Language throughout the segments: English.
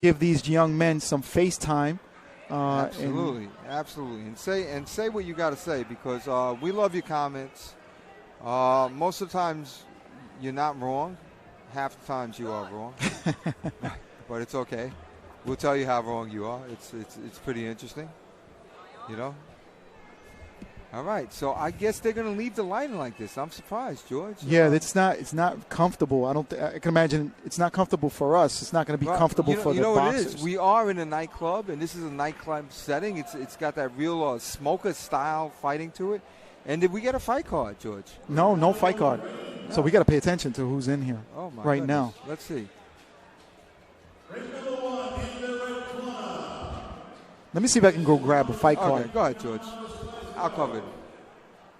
give these young men some face time. Absolutely. And say what you got to say, because we love your comments. Most of the times you're not wrong. Half the times you are wrong. But it's okay. We'll tell you how wrong you are. It's pretty interesting. You know? All right, so I guess they're going to leave the lighting like this. I'm surprised, George. Yeah, it's not comfortable. I can imagine it's not comfortable for us. It's not going to be comfortable for the boxers. You know what it is? We are in a nightclub, and this is a nightclub setting. It's got that real smoker style fighting to it. And did we get a fight card, George? No fight card. No. So we got to pay attention to who's in here right now. Let's see. Let me see if I can go grab a fight card. Go ahead, George. I'll cover it.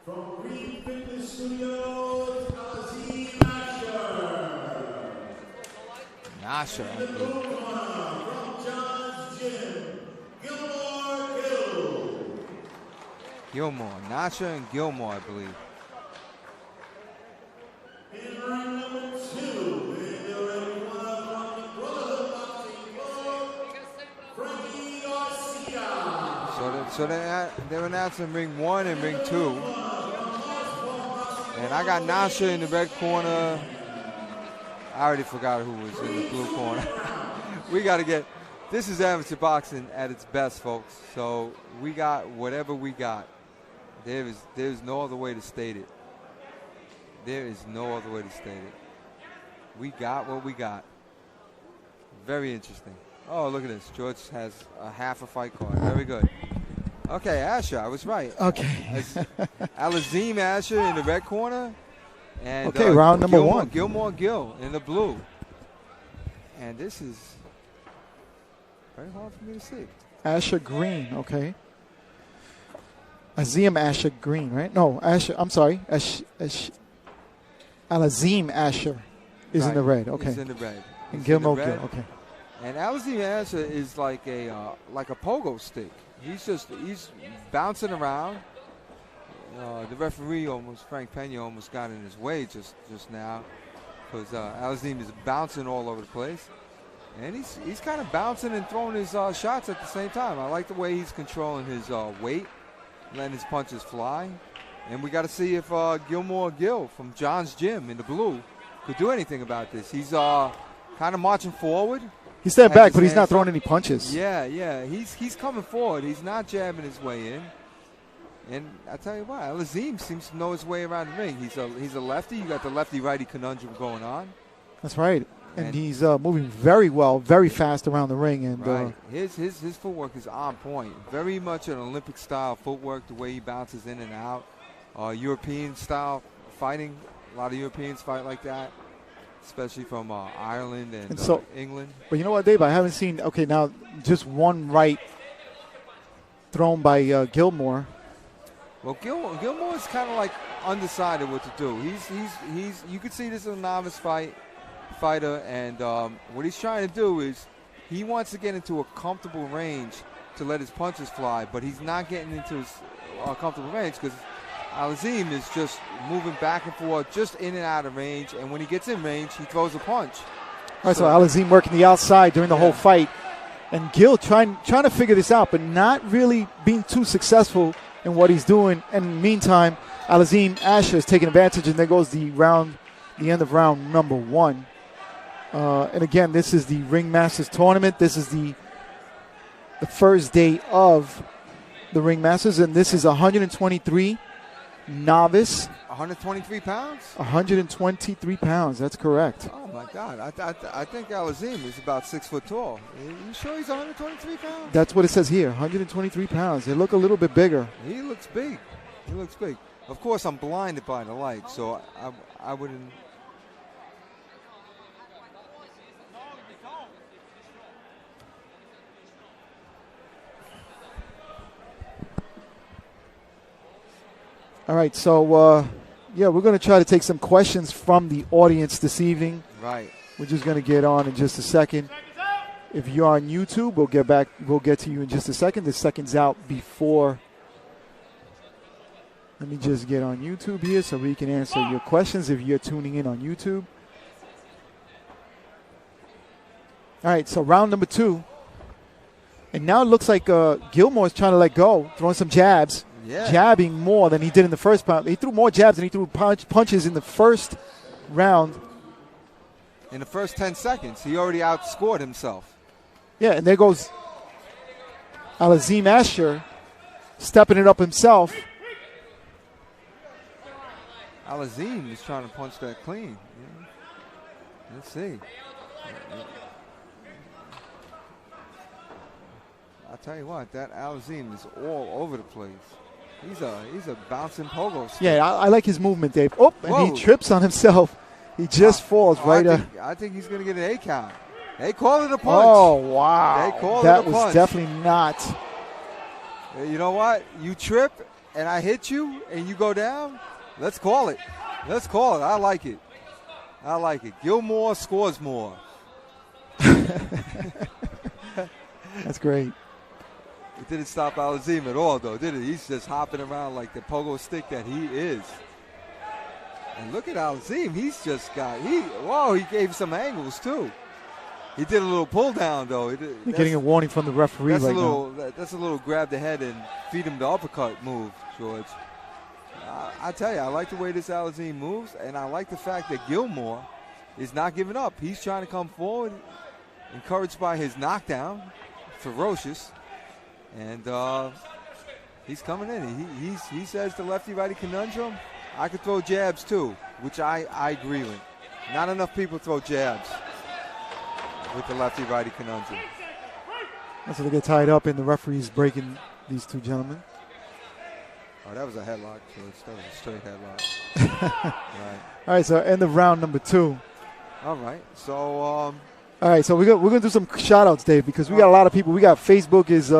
From Green Fitness Studios, Nasher. From John's Gym, Gilmore. Nasher and Gilmore, I believe. In ring number 2, in the red corner from the Brotherhood Boxing Club, Frankie Garcia. So they're announcing ring 1 and ring 2. And I got Nasha in the red corner. I already forgot who was in the blue corner. We got to get – this is amateur boxing at its best, folks. So we got whatever we got. There's no other way to state it. There is no other way to state it. We got what we got. Very interesting. Oh, look at this. George has a half a fight card. Very good. Okay, Asher, I was right. Okay. Alazim Asher in the red corner. And, okay, round number 1. Gilmore Gill in the blue. And this is very hard for me to see. Asher Green, okay. Azim Asher Green, right? No, Asher, I'm sorry. Alazim Asher is in the red, okay. He's in the red. And Gilmore Gill, okay. And Alazim Asher is like a pogo stick. He's bouncing around. The referee Frank Pena almost got in his way just now, because Alazim is bouncing all over the place, and he's kind of bouncing and throwing his shots at the same time. I like the way he's controlling his weight, letting his punches fly, and we got to see if Gilmore Gill from John's Gym in the blue could do anything about this. He's kind of marching forward. He stepped back, but he's not throwing any punches. Yeah. He's coming forward. He's not jabbing his way in. And I tell you what, Alazim seems to know his way around the ring. He's a lefty. You got the lefty-righty conundrum going on. That's right. And he's moving very well, very fast around the ring. And right. His footwork is on point. Very much an Olympic-style footwork, the way he bounces in and out. European-style fighting. A lot of Europeans fight like that, especially from Ireland and England. But you know what, Dave? I haven't seen, now just one right thrown by Gilmore. Well, Gilmore is kind of like undecided what to do. He's you could see this is a novice fighter, and what he's trying to do is he wants to get into a comfortable range to let his punches fly, but he's not getting into his comfortable range because Alazim is just moving back and forth, just in and out of range, and when he gets in range, he throws a punch. All right, so Alazim working the outside during the whole fight, and Gill trying to figure this out, but not really being too successful in what he's doing. And in the meantime, Alazim Asher is taking advantage, and there goes the end of round number 1. And again, this is the Ringmasters tournament. This is the first day of the Ringmasters, and this is 123 novice. 123 pounds? 123 pounds, that's correct. Oh, my God. I think Alazim is about 6 foot tall. Are you sure he's 123 pounds? That's what it says here, 123 pounds. They look a little bit bigger. He looks big. Of course, I'm blinded by the light, so I wouldn't. All right, so, we're going to try to take some questions from the audience this evening. Right. We're just going to get on in just a second. If you're on YouTube, we'll get to you in just a second. The second's out before. Let me just get on YouTube here so we can answer your questions if you're tuning in on YouTube. All right, so round number 2. And now it looks like Gilmore's trying to let go, throwing some jabs, jabbing more than he did in the first round. He threw more jabs than he threw punches in the first round. In the first 10 seconds, he already outscored himself. Yeah, and there goes Alazim Asher stepping it up himself. Alazim is trying to punch that clean. Yeah. Let's see. I'll tell you what, that Alazim is all over the place. He's a bouncing pogo stick. Yeah, I like his movement, Dave. Oh, and Whoa. he trips on himself. He just falls right. I think he's going to get an 8 count. They call it a punch. Oh, wow. They call that it a was punch. definitely not. You know what? You trip and I hit you and you go down. Let's call it. Let's call it. I like it. I like it. Gilmore scores more. That's great. It didn't stop Alazim at all, though, did it? He's just hopping around like the pogo stick that he is. And look at Alazim. He's just got, he gave some angles, too. He did a little pull down, though. You're getting a warning from the referee right now. That's a little grab the head and feed him the uppercut move, George. I tell you, I like the way this Alazim moves, and I like the fact that Gilmore is not giving up. He's trying to come forward, encouraged by his knockdown, ferocious, and he's coming in. He says the lefty-righty conundrum, I could throw jabs too, which I agree with. Not enough people throw jabs with the lefty-righty conundrum. That's what they get tied up, and the referee's breaking these two gentlemen. Oh, that was a headlock, George. That was a straight headlock. Right. All right, so end of round number 2. All right, so all right, so we're gonna do some shout outs, Dave, because we got a lot of people. We got Facebook is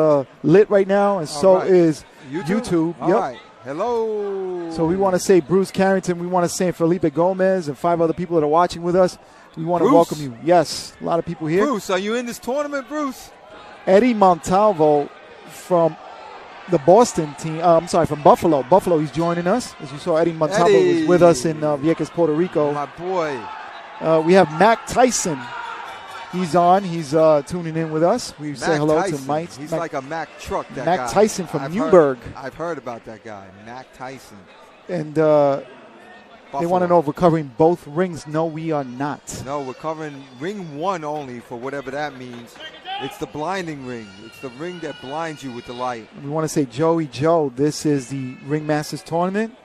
lit right now, and so is YouTube. All right. Hello. So we want to say Bruce Carrington, we want to say Felipe Gomez, and 5 other people that are watching with us. We want to welcome you. Yes, a lot of people here. Bruce, are you in this tournament, Bruce? Eddie Montalvo from the Boston team. From Buffalo. Buffalo, he's joining us. As you saw, Eddie Montalvo was with us in Vieques, Puerto Rico. My boy. We have Mac Tyson. He's on. He's tuning in with us. We say hello to Mike. He's like a Mac truck, that Mac guy. Tyson from Newburgh. I've heard about that guy, Mac Tyson. And they want to know if we're covering both rings. No, we are not. No, we're covering ring 1 only, for whatever that means. It's the blinding ring. It's the ring that blinds you with the light. We want to say, Joey Joe, this is the Ringmasters tournament.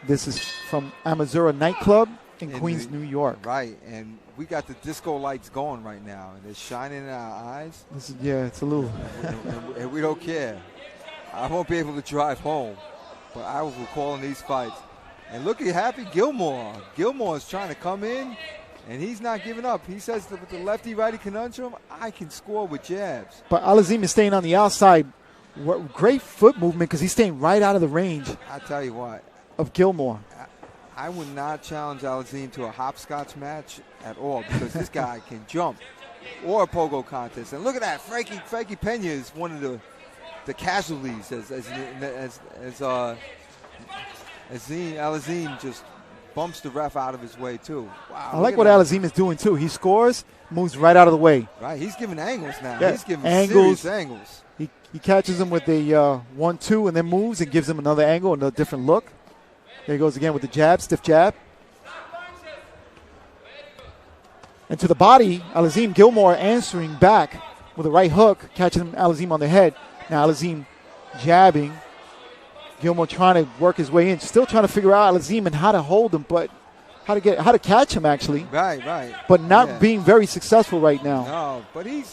This is from Amazura Nightclub in Queens, New York. Right, and we got the disco lights going right now, and they're shining in our eyes. It's a little. And we don't care. I won't be able to drive home, but I will recall in these fights. And look at Happy Gilmore. Gilmore is trying to come in, and he's not giving up. He says that with the lefty-righty conundrum, I can score with jabs. But Alazim is staying on the outside. Great foot movement because he's staying right out of the range. I tell you what. Of Gilmore. I would not challenge Alazim to a hopscotch match at all, because this guy can jump, or a pogo contest. And look at that. Frankie Pena is one of the casualties as Alazim just bumps the ref out of his way, too. Wow, I like what Alazim is doing, too. He scores, moves right out of the way. Right, he's giving angles now. Yeah. He's giving serious angles. He catches him with a 1-2 and then moves and gives him another angle and a different look. There he goes again with the jab, stiff jab. And to the body, Alazim Gilmore answering back with a right hook, catching Alazim on the head. Now Alazim jabbing. Gilmore trying to work his way in, still trying to figure out Alazim and how to hold him, but how to catch him actually. Right. But not being very successful right now. No, but he's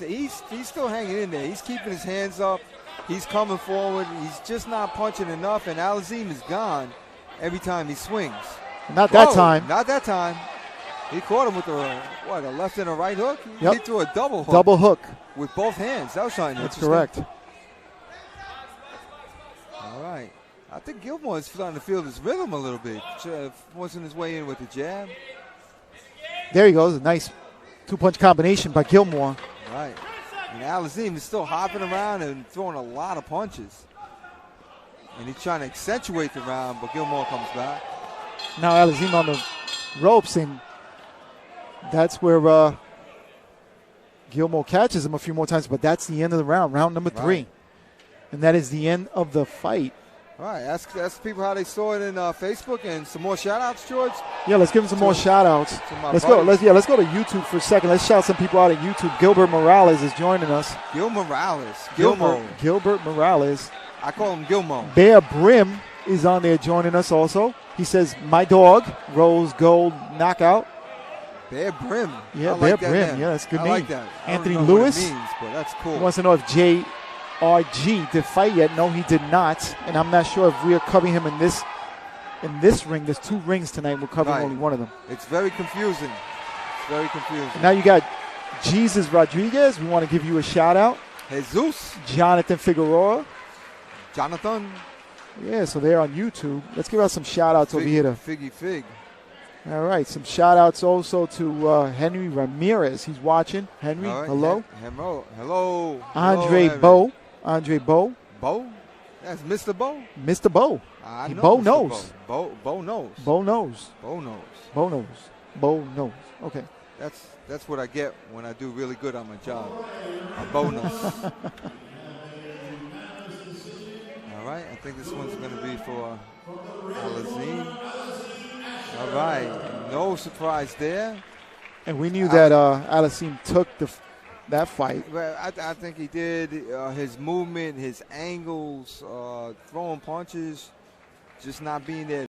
still hanging in there. He's keeping his hands up. He's coming forward. He's just not punching enough, and Alazim is gone every time he swings. Not that time. Not that time. He caught him with a left and a right hook. He threw a double hook. Double hook. With both hands. That was something That's interesting. correct. All right. I think Gilmore is starting to feel his rhythm a little bit. Forcing his way in with the jab. There he goes. A nice 2-punch combination by Gilmore. Right. And Alazim is still hopping around and throwing a lot of punches. And he's trying to accentuate the round, but Gilmore comes back. Now Alazim on the ropes, and that's where Gilmore catches him a few more times, but that's the end of the round, round number 3. Right. And that is the end of the fight. All right, ask people how they saw it in Facebook, and some more shout-outs, George. Yeah, let's give him some more shout-outs. Let's go. Let's go to YouTube for a second. Let's shout some people out at YouTube. Gilbert Morales is joining us. Gilbert Morales. I call him Gilmo. Bear Brim is on there joining us also. He says, my dog, Rose Gold Knockout. Bear Brim. Yeah, I Bear like that Brim. name. Yeah, that's a good I name. like that. Anthony I don't know Lewis. what it means, but that's cool. He wants to know if JRG did fight yet. No, he did not. And I'm not sure if we are covering him in this ring. There's 2 rings tonight. We're covering only one of them. It's very confusing. Now you got Jesus Rodriguez. We want to give you a shout out. Jesus. Jonathan Figueroa. Jonathan. Yeah, so they're on YouTube. Let's give out some shout outs over here. Figgy. All right, some shout outs also to Henry Ramirez. He's watching. Henry, right. hello. Hello. Andre Bo. Bo? That's Mr. Bo? Mr. Bo. Bo knows. Bo knows. Bo knows. Bo knows. Bo knows. Bo knows. Okay. That's what I get when I do really good on my job. A bonus. All right, I think this one's going to be for Alazim. All right, no surprise there. And we knew that Alazim took that fight. Well, I think he did. His movement, his angles, throwing punches, just not being there